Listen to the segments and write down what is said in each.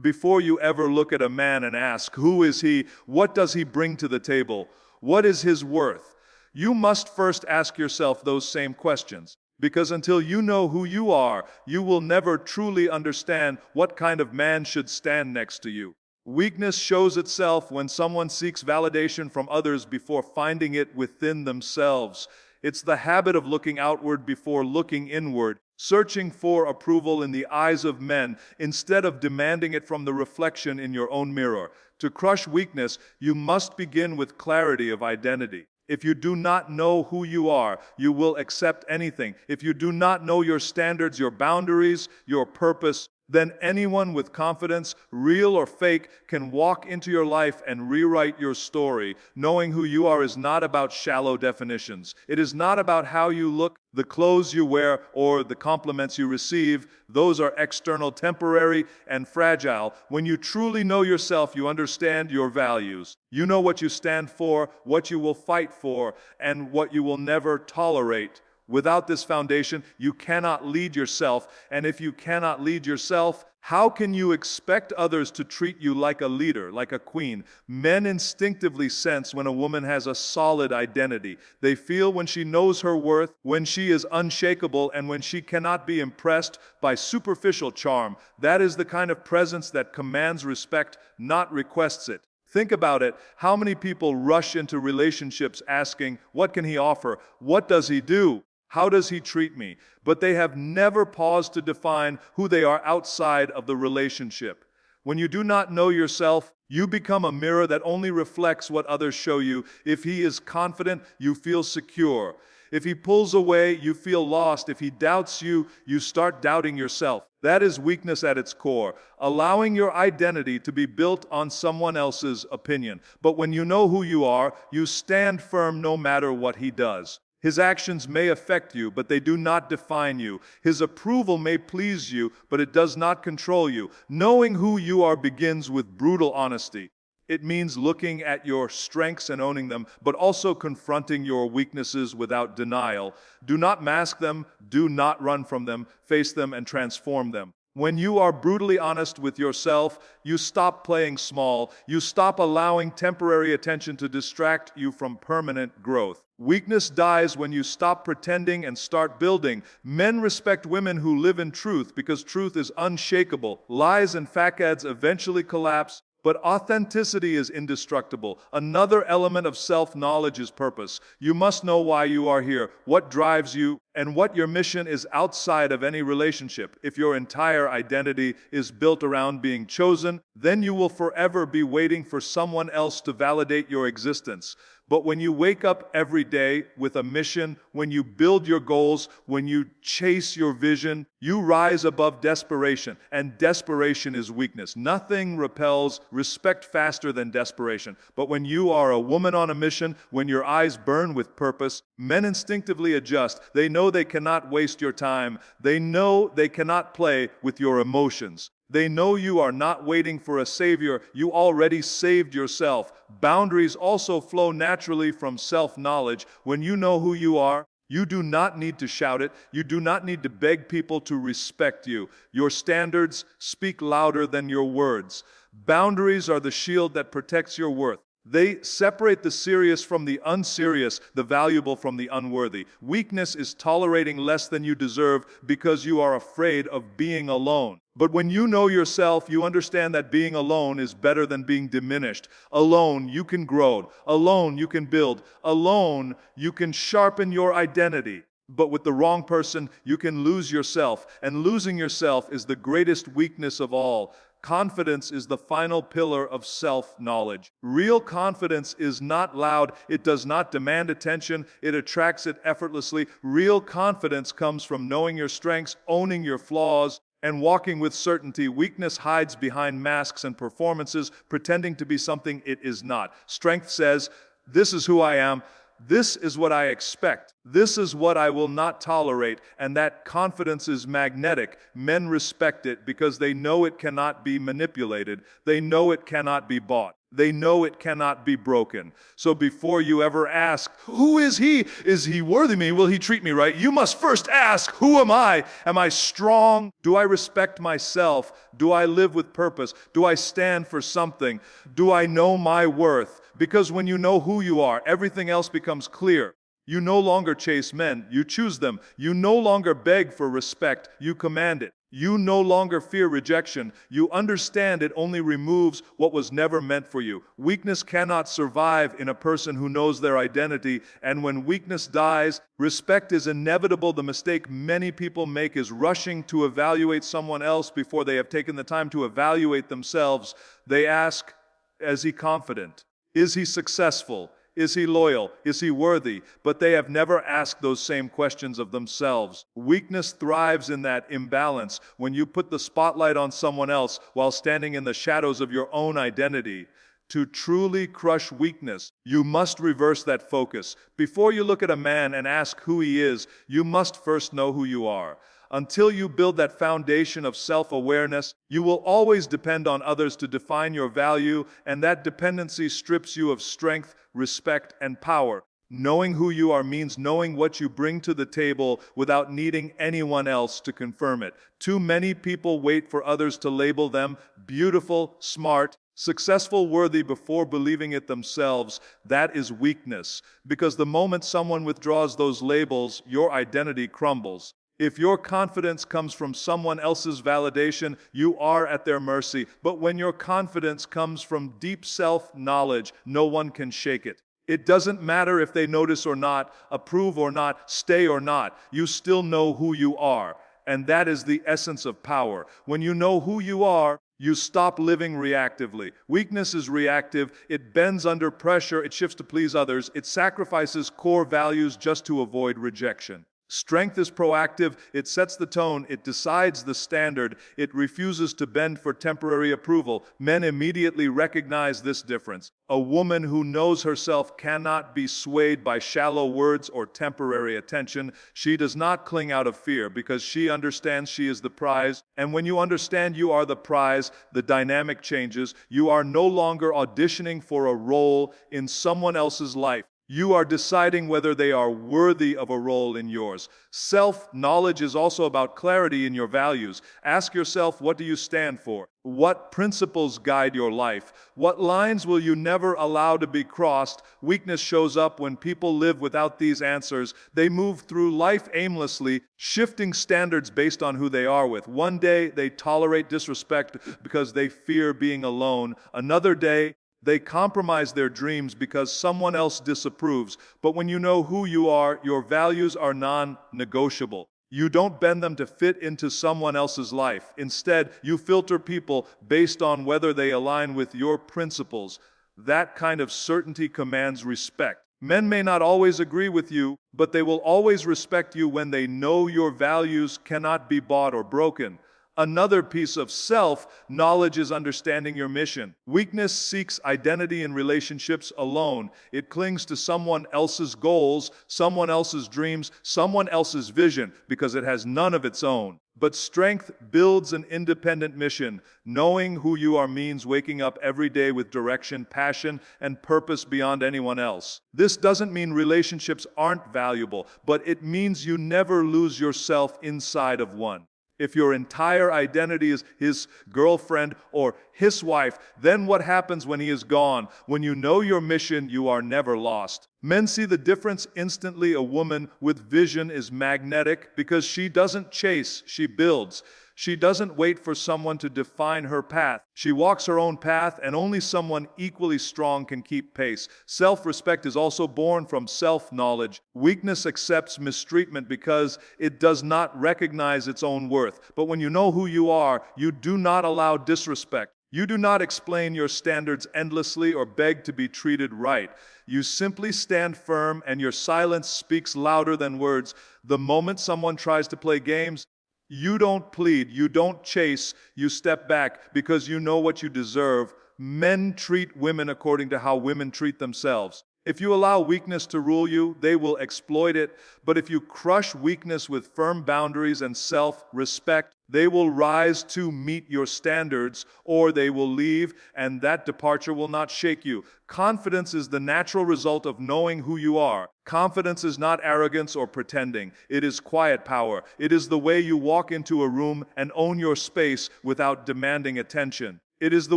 Before you ever look at a man and ask, who is he? What does he bring to the table? What is his worth? You must first ask yourself those same questions. Because until you know who you are, you will never truly understand what kind of man should stand next to you. Weakness shows itself when someone seeks validation from others before finding it within themselves. It's the habit of looking outward before looking inward, searching for approval in the eyes of men instead of demanding it from the reflection in your own mirror. To crush weakness, you must begin with clarity of identity. If you do not know who you are, you will accept anything. If you do not know your standards, your boundaries, your purpose, then anyone with confidence, real or fake, can walk into your life and rewrite your story. Knowing who you are is not about shallow definitions. It is not about how you look, the clothes you wear, or the compliments you receive. Those are external, temporary, and fragile. When you truly know yourself, you understand your values. You know what you stand for, what you will fight for, and what you will never tolerate. Without this foundation, you cannot lead yourself, and if you cannot lead yourself, how can you expect others to treat you like a leader, like a queen? Men instinctively sense when a woman has a solid identity. They feel when she knows her worth, when she is unshakable, and when she cannot be impressed by superficial charm. That is the kind of presence that commands respect, not requests it. Think about it. How many people rush into relationships asking, what can he offer? What does he do? How does he treat me? But they have never paused to define who they are outside of the relationship. When you do not know yourself, you become a mirror that only reflects what others show you. If he is confident, you feel secure. If he pulls away, you feel lost. If he doubts you, you start doubting yourself. That is weakness at its core, allowing your identity to be built on someone else's opinion. But when you know who you are, you stand firm no matter what he does. His actions may affect you, but they do not define you. His approval may please you, but it does not control you. Knowing who you are begins with brutal honesty. It means looking at your strengths and owning them, but also confronting your weaknesses without denial. Do not mask them, do not run from them, face them and transform them. When you are brutally honest with yourself, you stop playing small. You stop allowing temporary attention to distract you from permanent growth. Weakness dies when you stop pretending and start building. Men respect women who live in truth because truth is unshakable. Lies and facades eventually collapse, but authenticity is indestructible. Another element of self-knowledge is purpose. You must know why you are here, what drives you, and what your mission is outside of any relationship. If your entire identity is built around being chosen, then you will forever be waiting for someone else to validate your existence. But when you wake up every day with a mission, when you build your goals, when you chase your vision, you rise above desperation, and desperation is weakness. Nothing repels respect faster than desperation. But when you are a woman on a mission, when your eyes burn with purpose, men instinctively adjust. They know they cannot waste your time. They know they cannot play with your emotions. They know you are not waiting for a savior. You already saved yourself. Boundaries also flow naturally from self-knowledge. When you know who you are, you do not need to shout it. You do not need to beg people to respect you. Your standards speak louder than your words. Boundaries are the shield that protects your worth. They separate the serious from the unserious, the valuable from the unworthy. Weakness is tolerating less than you deserve because you are afraid of being alone. But when you know yourself, you understand that being alone is better than being diminished. Alone, you can grow. Alone, you can build. Alone, you can sharpen your identity. But with the wrong person, you can lose yourself. And losing yourself is the greatest weakness of all. Confidence is the final pillar of self-knowledge. Real confidence is not loud. It does not demand attention. It attracts it effortlessly. Real confidence comes from knowing your strengths, owning your flaws, and walking with certainty. Weakness hides behind masks and performances, pretending to be something it is not. Strength says, this is who I am. This is what I expect. This is what I will not tolerate. And that confidence is magnetic. Men respect it because they know it cannot be manipulated. They know it cannot be bought. They know it cannot be broken. So before you ever ask, who is he? Is he worthy me? Will he treat me right? You must first ask, who am I? Am I strong? Do I respect myself? Do I live with purpose? Do I stand for something? Do I know my worth? Because when you know who you are, everything else becomes clear. You no longer chase men, you choose them. You no longer beg for respect, you command it. You no longer fear rejection. You understand it only removes what was never meant for you. Weakness cannot survive in a person who knows their identity, and when weakness dies, respect is inevitable. The mistake many people make is rushing to evaluate someone else before they have taken the time to evaluate themselves. They ask, is he confident? Is he successful? Is he loyal? Is he worthy? But they have never asked those same questions of themselves. Weakness thrives in that imbalance when you put the spotlight on someone else while standing in the shadows of your own identity. To truly crush weakness, you must reverse that focus. Before you look at a man and ask who he is, you must first know who you are. Until you build that foundation of self-awareness, you will always depend on others to define your value, and that dependency strips you of strength, respect, and power. Knowing who you are means knowing what you bring to the table without needing anyone else to confirm it. Too many people wait for others to label them beautiful, smart, successful, worthy before believing it themselves. That is weakness, because the moment someone withdraws those labels, your identity crumbles. If your confidence comes from someone else's validation, you are at their mercy. But when your confidence comes from deep self-knowledge, no one can shake it. It doesn't matter if they notice or not, approve or not, stay or not. You still know who you are. And that is the essence of power. When you know who you are, you stop living reactively. Weakness is reactive. It bends under pressure. It shifts to please others. It sacrifices core values just to avoid rejection. Strength is proactive. It sets the tone. It decides the standard. It refuses to bend for temporary approval. Men immediately recognize this difference. A woman who knows herself cannot be swayed by shallow words or temporary attention. She does not cling out of fear because she understands she is the prize. And when you understand you are the prize, the dynamic changes. You are no longer auditioning for a role in someone else's life. You are deciding whether they are worthy of a role in yours. Self-knowledge is also about clarity in your values. Ask yourself, what do you stand for? What principles guide your life? What lines will you never allow to be crossed? Weakness shows up when people live without these answers. They move through life aimlessly, shifting standards based on who they are with. One day, they tolerate disrespect because they fear being alone. Another day, they compromise their dreams because someone else disapproves. But when you know who you are, your values are non-negotiable. You don't bend them to fit into someone else's life. Instead, you filter people based on whether they align with your principles. That kind of certainty commands respect. Men may not always agree with you, but they will always respect you when they know your values cannot be bought or broken. Another piece of self-knowledge is understanding your mission. Weakness seeks identity in relationships alone. It clings to someone else's goals, someone else's dreams, someone else's vision, because it has none of its own. But strength builds an independent mission. Knowing who you are means waking up every day with direction, passion, and purpose beyond anyone else. This doesn't mean relationships aren't valuable, but it means you never lose yourself inside of one. If your entire identity is his girlfriend or his wife, then what happens when he is gone? When you know your mission, you are never lost. Men see the difference instantly. A woman with vision is magnetic because she doesn't chase, she builds. She doesn't wait for someone to define her path. She walks her own path, and only someone equally strong can keep pace. Self-respect is also born from self-knowledge. Weakness accepts mistreatment because it does not recognize its own worth. But when you know who you are, you do not allow disrespect. You do not explain your standards endlessly or beg to be treated right. You simply stand firm, and your silence speaks louder than words. The moment someone tries to play games, you don't plead, you don't chase, you step back because you know what you deserve. Men treat women according to how women treat themselves. If you allow weakness to rule you, they will exploit it. But if you crush weakness with firm boundaries and self-respect, They will rise to meet your standards, or they will leave, and that departure will not shake you. Confidence is the natural result of knowing who you are. Confidence is not arrogance or pretending. It is quiet power. It is the way you walk into a room and own your space without demanding attention. It is the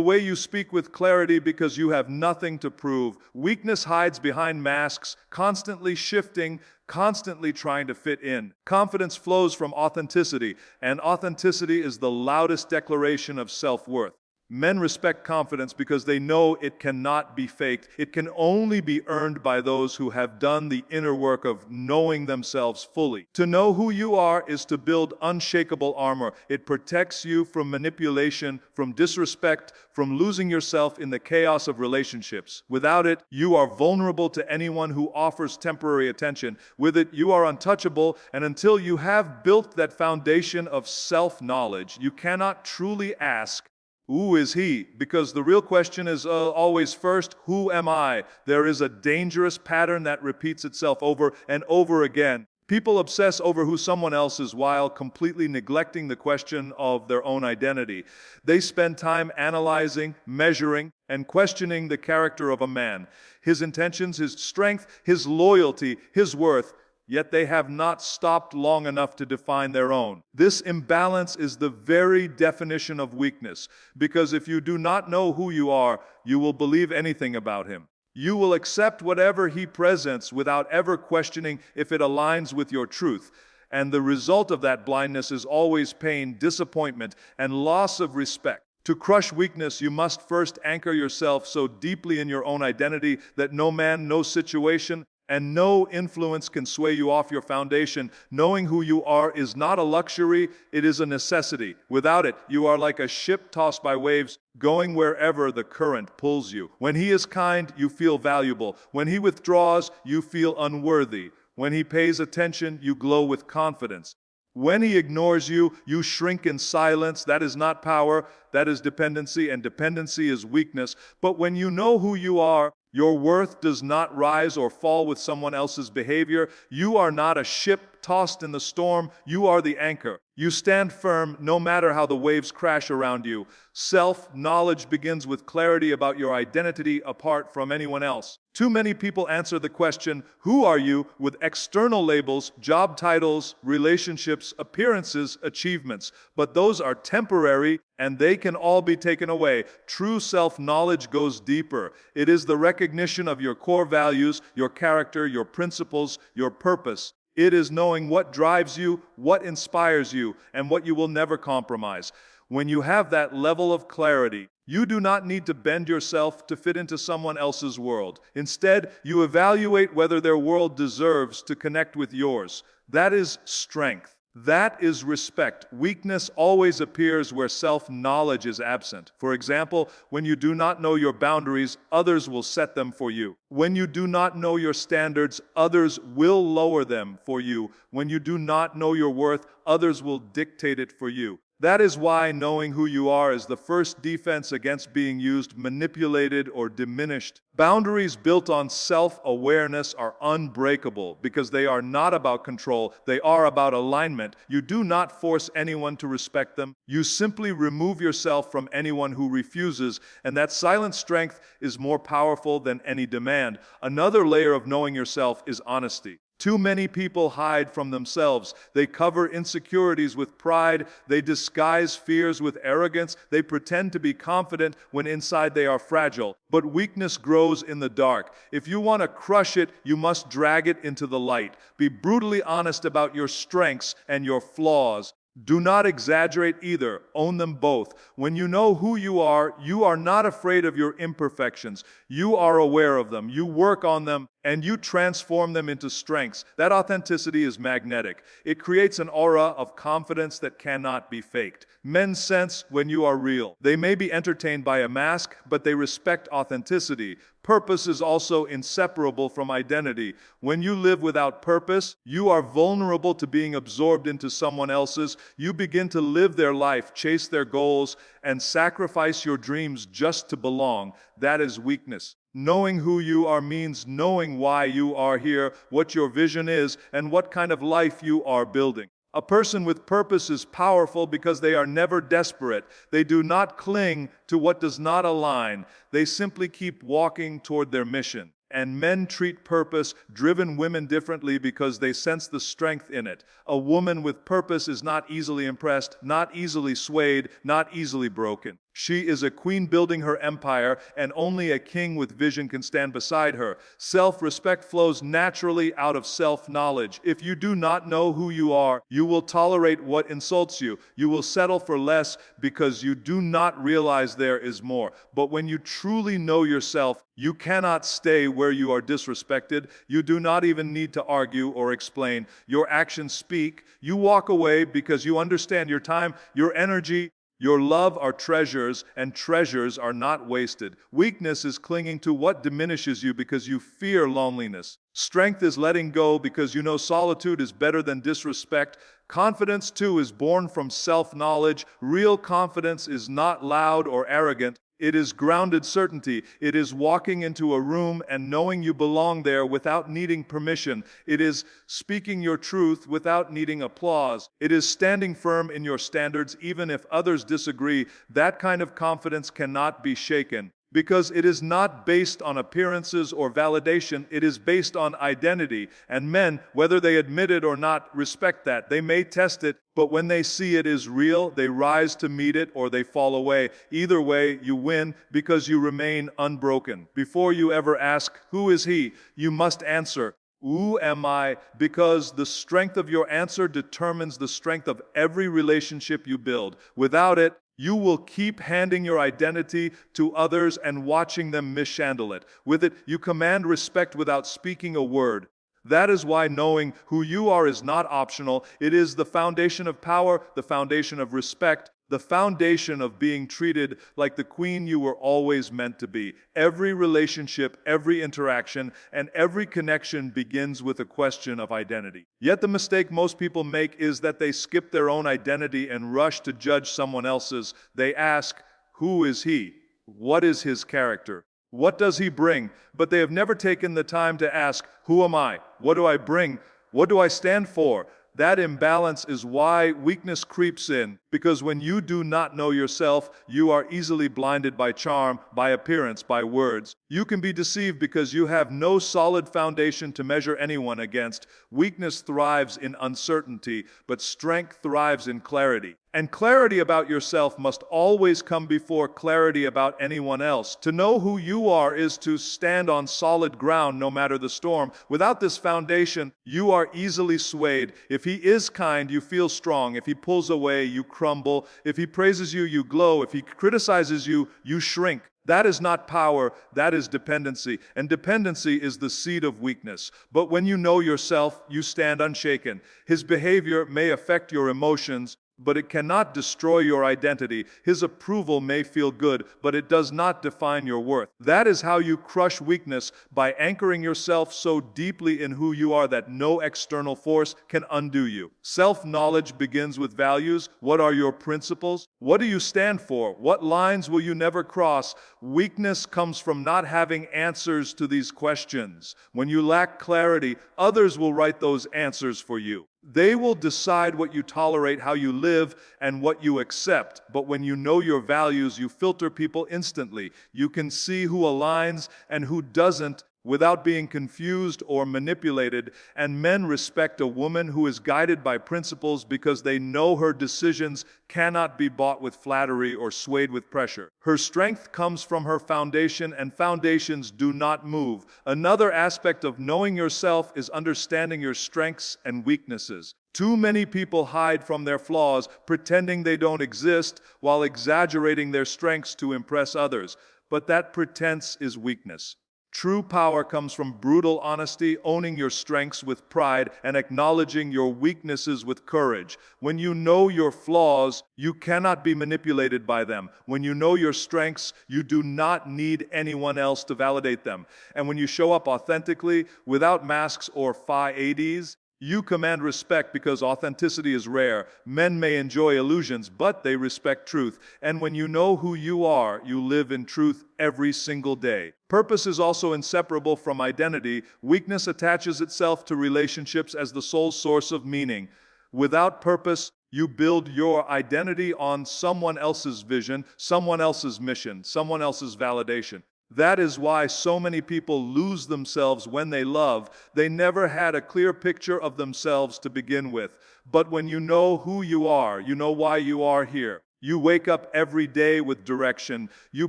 way you speak with clarity because you have nothing to prove. Weakness hides behind masks, constantly shifting, constantly trying to fit in. Confidence flows from authenticity, and authenticity is the loudest declaration of self-worth. Men respect confidence because they know it cannot be faked. It can only be earned by those who have done the inner work of knowing themselves fully. To know who you are is to build unshakable armor. It protects you from manipulation, from disrespect, from losing yourself in the chaos of relationships. Without it, you are vulnerable to anyone who offers temporary attention. With it, you are untouchable, and until you have built that foundation of self-knowledge, you cannot truly ask, who is he? Because the real question is always first, who am I? There is a dangerous pattern that repeats itself over and over again. People obsess over who someone else is while completely neglecting the question of their own identity. They spend time analyzing, measuring, and questioning the character of a man, his intentions, his strength, his loyalty, his worth. Yet they have not stopped long enough to define their own. This imbalance is the very definition of weakness, because if you do not know who you are, you will believe anything about him. You will accept whatever he presents without ever questioning if it aligns with your truth. And the result of that blindness is always pain, disappointment, and loss of respect. To crush weakness, you must first anchor yourself so deeply in your own identity that no man, no situation, and no influence can sway you off your foundation. Knowing who you are is not a luxury, it is a necessity. Without it, you are like a ship tossed by waves, going wherever the current pulls you. When he is kind, you feel valuable. When he withdraws, you feel unworthy. When he pays attention, you glow with confidence. When he ignores you, you shrink in silence. That is not power, that is dependency, and dependency is weakness. But when you know who you are, your worth does not rise or fall with someone else's behavior. You are not a ship tossed in the storm. You are the anchor. You stand firm no matter how the waves crash around you. Self-knowledge begins with clarity about your identity apart from anyone else. Too many people answer the question, who are you, with external labels, job titles, relationships, appearances, achievements. But those are temporary, and they can all be taken away. True self-knowledge goes deeper. It is the recognition of your core values, your character, your principles, your purpose. It is knowing what drives you, what inspires you, and what you will never compromise. When you have that level of clarity, you do not need to bend yourself to fit into someone else's world. Instead, you evaluate whether their world deserves to connect with yours. That is strength. That is respect. Weakness always appears where self-knowledge is absent. For example, when you do not know your boundaries, others will set them for you. When you do not know your standards, others will lower them for you. When you do not know your worth, others will dictate it for you. That is why knowing who you are is the first defense against being used, manipulated, or diminished. Boundaries built on self-awareness are unbreakable because they are not about control, they are about alignment. You do not force anyone to respect them. You simply remove yourself from anyone who refuses, and that silent strength is more powerful than any demand. Another layer of knowing yourself is honesty. Too many people hide from themselves. They cover insecurities with pride. They disguise fears with arrogance. They pretend to be confident when inside they are fragile. But weakness grows in the dark. If you want to crush it, you must drag it into the light. Be brutally honest about your strengths and your flaws. Do not exaggerate either. Own them both. When you know who you are not afraid of your imperfections. You are aware of them. You work on them, and you transform them into strengths. That authenticity is magnetic. It creates an aura of confidence that cannot be faked. Men sense when you are real. They may be entertained by a mask, but they respect authenticity. Purpose is also inseparable from identity. When you live without purpose, you are vulnerable to being absorbed into someone else's. You begin to live their life, chase their goals, and sacrifice your dreams just to belong. That is weakness. Knowing who you are means knowing why you are here, what your vision is, and what kind of life you are building. A person with purpose is powerful because they are never desperate. They do not cling to what does not align. They simply keep walking toward their mission. And men treat purpose-driven women differently because they sense the strength in it. A woman with purpose is not easily impressed, not easily swayed, not easily broken. She is a queen building her empire, and only a king with vision can stand beside her. Self-respect flows naturally out of self-knowledge. If you do not know who you are, you will tolerate what insults you. You will settle for less because you do not realize there is more. But when you truly know yourself, you cannot stay where you are disrespected. You do not even need to argue or explain. Your actions speak. You walk away because you understand your time, your energy, your love are treasures, and treasures are not wasted. Weakness is clinging to what diminishes you because you fear loneliness. Strength is letting go because you know solitude is better than disrespect. Confidence, too, is born from self-knowledge. Real confidence is not loud or arrogant. It is grounded certainty. It is walking into a room and knowing you belong there without needing permission. It is speaking your truth without needing applause. It is standing firm in your standards even if others disagree. That kind of confidence cannot be shaken. Because it is not based on appearances or validation, it is based on identity. And men, whether they admit it or not, respect that. They may test it, but when they see it is real, they rise to meet it or they fall away. Either way, you win because you remain unbroken. Before you ever ask, "Who is he?" you must answer, "Who am I?" Because the strength of your answer determines the strength of every relationship you build. Without it, you will keep handing your identity to others and watching them mishandle it. With it, you command respect without speaking a word. That is why knowing who you are is not optional. It is the foundation of power, the foundation of respect, the foundation of being treated like the queen you were always meant to be. Every relationship, every interaction, and every connection begins with a question of identity. Yet the mistake most people make is that they skip their own identity and rush to judge someone else's. They ask, "Who is he? What is his character? What does he bring?" But they have never taken the time to ask, "Who am I? What do I bring? What do I stand for?" That imbalance is why weakness creeps in, because when you do not know yourself, you are easily blinded by charm, by appearance, by words. You can be deceived because you have no solid foundation to measure anyone against. Weakness thrives in uncertainty, but strength thrives in clarity. And clarity about yourself must always come before clarity about anyone else. To know who you are is to stand on solid ground no matter the storm. Without this foundation, you are easily swayed. If he is kind, you feel strong. If he pulls away, you crumble. If he praises you, you glow. If he criticizes you, you shrink. That is not power, that is dependency. And dependency is the seed of weakness. But when you know yourself, you stand unshaken. His behavior may affect your emotions, but it cannot destroy your identity. His approval may feel good, but it does not define your worth. That is how you crush weakness, by anchoring yourself so deeply in who you are that no external force can undo you. Self-knowledge begins with values. What are your principles? What do you stand for? What lines will you never cross? Weakness comes from not having answers to these questions. When you lack clarity, others will write those answers for you. They will decide what you tolerate, how you live, and what you accept. But when you know your values, you filter people instantly. You can see who aligns and who doesn't without being confused or manipulated. And men respect a woman who is guided by principles because they know her decisions cannot be bought with flattery or swayed with pressure. Her strength comes from her foundation, and foundations do not move. Another aspect of knowing yourself is understanding your strengths and weaknesses. Too many people hide from their flaws, pretending they don't exist, while exaggerating their strengths to impress others. But that pretense is weakness. True power comes from brutal honesty, owning your strengths with pride, and acknowledging your weaknesses with courage. When you know your flaws, you cannot be manipulated by them. When you know your strengths, you do not need anyone else to validate them. And when you show up authentically, without masks or fake, you command respect because authenticity is rare. Men may enjoy illusions, but they respect truth. And when you know who you are, you live in truth every single day. Purpose is also inseparable from identity. Weakness attaches itself to relationships as the sole source of meaning. Without purpose, you build your identity on someone else's vision, someone else's mission, someone else's validation. That is why so many people lose themselves when they love. They never had a clear picture of themselves to begin with. But when you know who you are, you know why you are here. You wake up every day with direction. You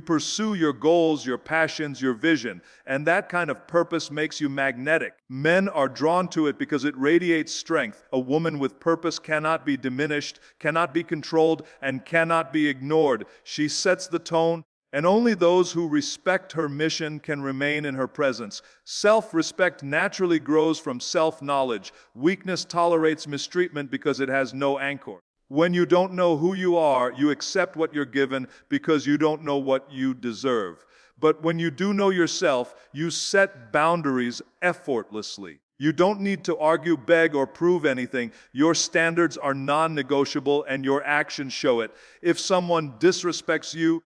pursue your goals, your passions, your vision. And that kind of purpose makes you magnetic. Men are drawn to it because it radiates strength. A woman with purpose cannot be diminished, cannot be controlled, and cannot be ignored. She sets the tone, and only those who respect her mission can remain in her presence. Self-respect naturally grows from self-knowledge. Weakness tolerates mistreatment because it has no anchor. When you don't know who you are, you accept what you're given because you don't know what you deserve. But when you do know yourself, you set boundaries effortlessly. You don't need to argue, beg, or prove anything. Your standards are non-negotiable and your actions show it. If someone disrespects you,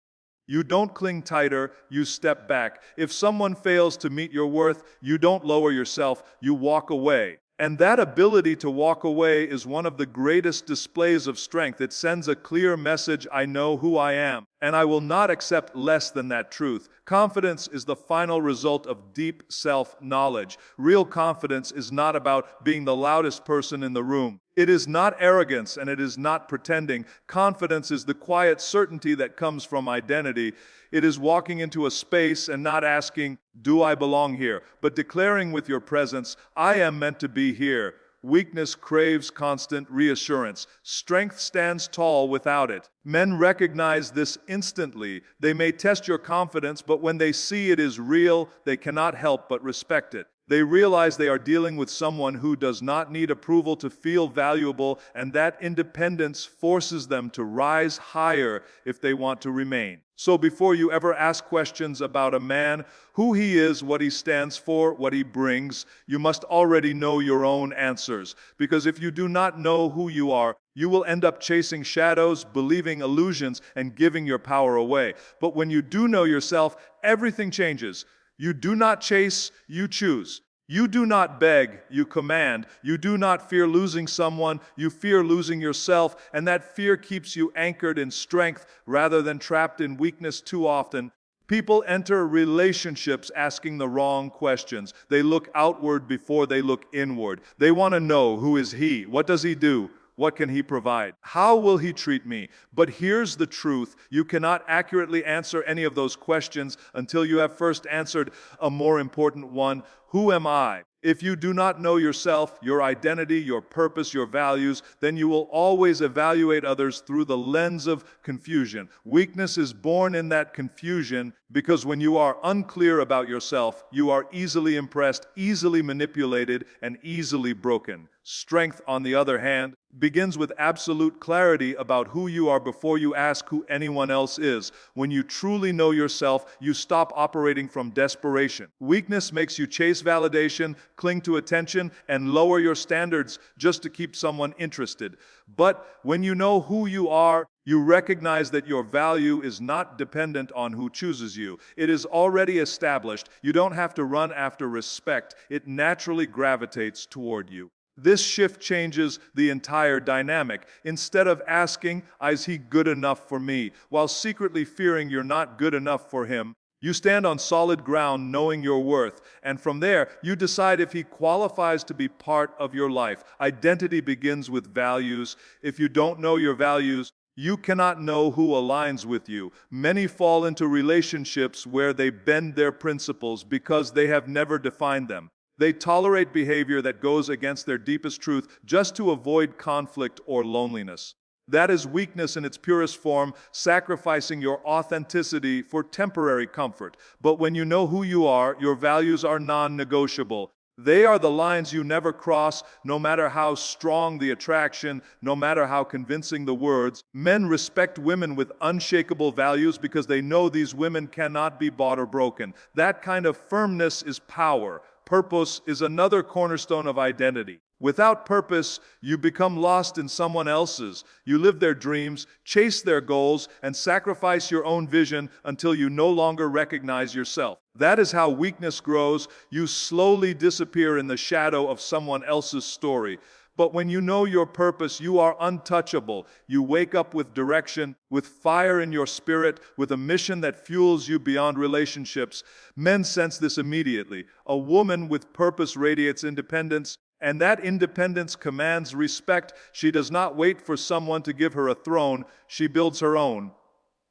you don't cling tighter, you step back. If someone fails to meet your worth, you don't lower yourself, you walk away. And that ability to walk away is one of the greatest displays of strength. It sends a clear message: I know who I am, and I will not accept less than that truth. Confidence is the final result of deep self-knowledge. Real confidence is not about being the loudest person in the room. It is not arrogance, and it is not pretending. Confidence is the quiet certainty that comes from identity. It is walking into a space and not asking, do I belong here? But declaring with your presence, I am meant to be here. Weakness craves constant reassurance. Strength stands tall without it. Men recognize this instantly. They may test your confidence, but when they see it is real, they cannot help but respect it. They realize they are dealing with someone who does not need approval to feel valuable, and that independence forces them to rise higher if they want to remain. So before you ever ask questions about a man, who he is, what he stands for, what he brings, you must already know your own answers. Because if you do not know who you are, you will end up chasing shadows, believing illusions, and giving your power away. But when you do know yourself, everything changes. You do not chase, you choose. You do not beg, you command. You do not fear losing someone, you fear losing yourself, and that fear keeps you anchored in strength rather than trapped in weakness too often. People enter relationships asking the wrong questions. They look outward before they look inward. They want to know, who is he? What does he do? What can he provide? How will he treat me? But here's the truth. You cannot accurately answer any of those questions until you have first answered a more important one. Who am I? If you do not know yourself, your identity, your purpose, your values, then you will always evaluate others through the lens of confusion. Weakness is born in that confusion because when you are unclear about yourself, you are easily impressed, easily manipulated, and easily broken. Strength, on the other hand, begins with absolute clarity about who you are before you ask who anyone else is. When you truly know yourself, you stop operating from desperation. Weakness makes you chase validation, cling to attention, and lower your standards just to keep someone interested. But when you know who you are, you recognize that your value is not dependent on who chooses you. It is already established. You don't have to run after respect. It naturally gravitates toward you. This shift changes the entire dynamic. Instead of asking, is he good enough for me, while secretly fearing you're not good enough for him, you stand on solid ground knowing your worth, and from there, you decide if he qualifies to be part of your life. Identity begins with values. If you don't know your values, you cannot know who aligns with you. Many fall into relationships where they bend their principles because they have never defined them. They tolerate behavior that goes against their deepest truth just to avoid conflict or loneliness. That is weakness in its purest form, sacrificing your authenticity for temporary comfort. But when you know who you are, your values are non-negotiable. They are the lines you never cross, no matter how strong the attraction, no matter how convincing the words. Men respect women with unshakable values because they know these women cannot be bought or broken. That kind of firmness is power. Purpose is another cornerstone of identity. Without purpose, you become lost in someone else's. You live their dreams, chase their goals, and sacrifice your own vision until you no longer recognize yourself. That is how weakness grows. You slowly disappear in the shadow of someone else's story. But when you know your purpose, you are untouchable. You wake up with direction, with fire in your spirit, with a mission that fuels you beyond relationships. Men sense this immediately. A woman with purpose radiates independence, and that independence commands respect. She does not wait for someone to give her a throne. She builds her own.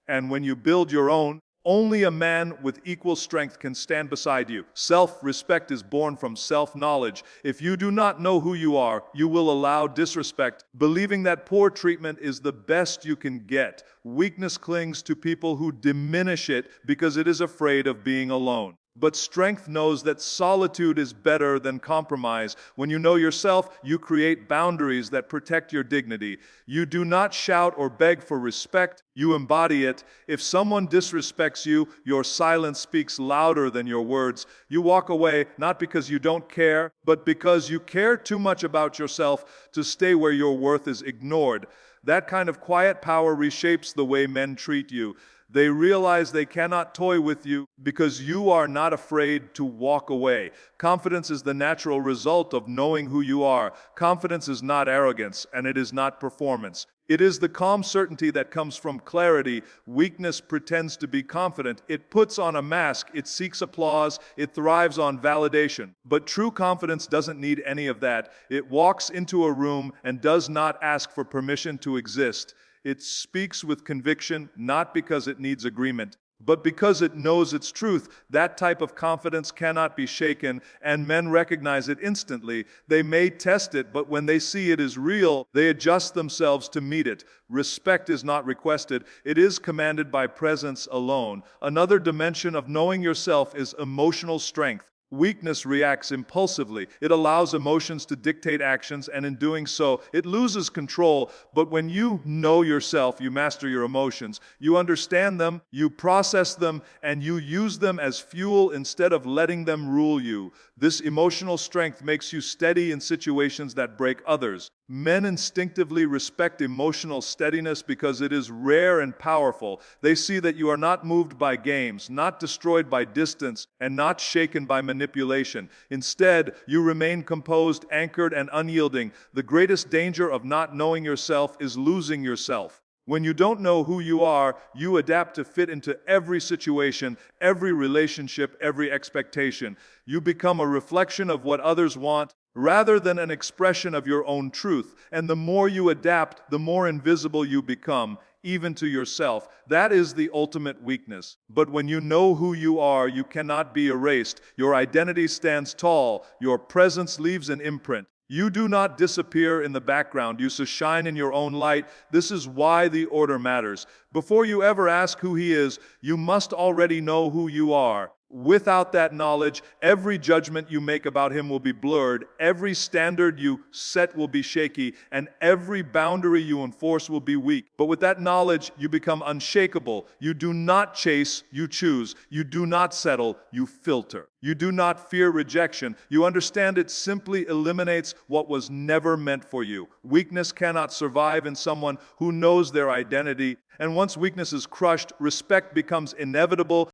And when you build your own, only a man with equal strength can stand beside you. Self-respect is born from self-knowledge. If you do not know who you are, you will allow disrespect, believing that poor treatment is the best you can get. Weakness clings to people who diminish it because it is afraid of being alone. But strength knows that solitude is better than compromise. When you know yourself, you create boundaries that protect your dignity. You do not shout or beg for respect, you embody it. If someone disrespects you, your silence speaks louder than your words. You walk away not because you don't care, but because you care too much about yourself to stay where your worth is ignored. That kind of quiet power reshapes the way men treat you. They realize they cannot toy with you because you are not afraid to walk away. Confidence is the natural result of knowing who you are. Confidence is not arrogance, and it is not performance. It is the calm certainty that comes from clarity. Weakness pretends to be confident. It puts on a mask. It seeks applause. It thrives on validation. But true confidence doesn't need any of that. It walks into a room and does not ask for permission to exist. It speaks with conviction, not because it needs agreement, but because it knows its truth. That type of confidence cannot be shaken, and men recognize it instantly. They may test it, but when they see it is real, they adjust themselves to meet it. Respect is not requested. It is commanded by presence alone. Another dimension of knowing yourself is emotional strength. Weakness reacts impulsively. It allows emotions to dictate actions, and in doing so, it loses control. But when you know yourself, you master your emotions. You understand them, you process them, and you use them as fuel instead of letting them rule you. This emotional strength makes you steady in situations that break others. Men instinctively respect emotional steadiness because it is rare and powerful. They see that you are not moved by games, not destroyed by distance, and not shaken by manipulation. Instead, you remain composed, anchored, and unyielding. The greatest danger of not knowing yourself is losing yourself. When you don't know who you are, you adapt to fit into every situation, every relationship, every expectation. You become a reflection of what others want, rather than an expression of your own truth. And the more you adapt, the more invisible you become, even to yourself. That is the ultimate weakness. But when you know who you are, you cannot be erased. Your identity stands tall. Your presence leaves an imprint. You do not disappear in the background. You shine in your own light. This is why the order matters. Before you ever ask who he is, you must already know who you are. Without that knowledge, every judgment you make about him will be blurred, every standard you set will be shaky, and every boundary you enforce will be weak. But with that knowledge, you become unshakable. You do not chase, you choose. You do not settle, you filter. You do not fear rejection. You understand it simply eliminates what was never meant for you. Weakness cannot survive in someone who knows their identity. And once weakness is crushed, respect becomes inevitable.